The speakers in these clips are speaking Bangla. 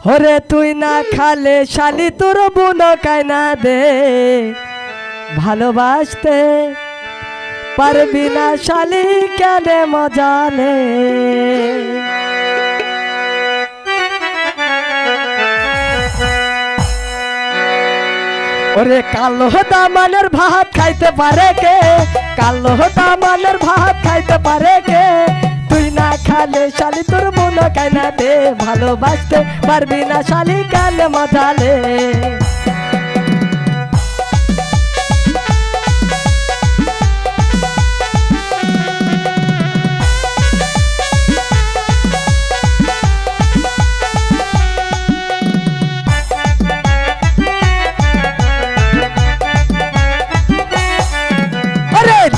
ওরে তুই না খালে শালি তোর বোন কায়না দে ভালোবাসতে পারবি না শালি কেন মজালে। ওরে কালো দামানের ভাত খাইতে পারে কে, কালো দামানের ভাত খাইতে পারে কে, তুই না খালে শালি তোর বোন কায়না দে ভালোবাসতে পারবি না শালি কেন মজালে।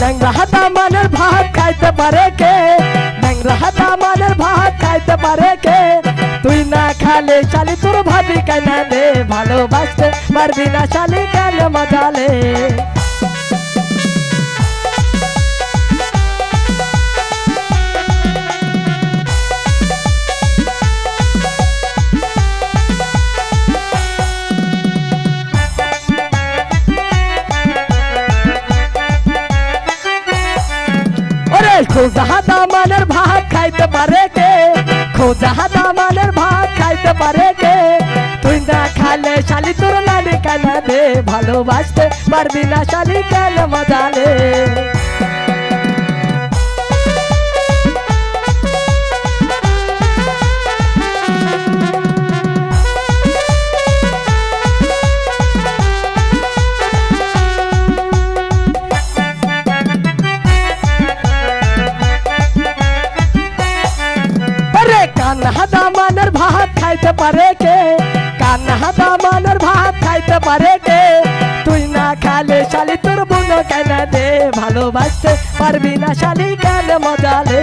ন্যাংরা দামানের ভাত খাইতে পারে কে, ন্যাংরা দামানের ভাত খাইতে পারে কে, তুই না খালে শালি তোর ভাবি কায়না দে ভালোবাসতে পারবি না শালি কেন মজালে। খোঁজা দামানের ভাত খাইতে পারে কে, খোঁজা দামানের ভাত খাইতে পারে কে, তুই না খালে শালি তোর নানি কায়না দে ভালোবাসতে পারবি না শালি কেন মজালে। কান্না দামানের ভাত খাইতে পারে কে, কান্না দামানের ভাত খাইতে পারে কে, তুই না খালে শালি তোর বোন কায়না দে ভালোবাসতে পারবি না শালি কেন মজালে।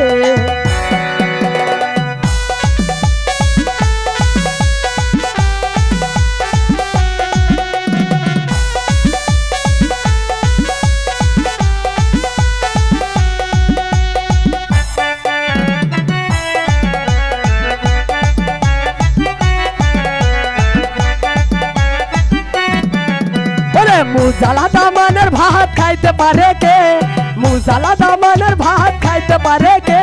মুজালা দামানের ভাত খাইতে পারে কে, মুজালা দামানের ভাত খাইতে পারে কে,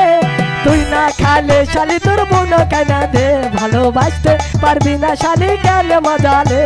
তুই না খালে শালি তোর বোন কায়না দে ভালোবাসতে পারবি না শালি কেন মজালে।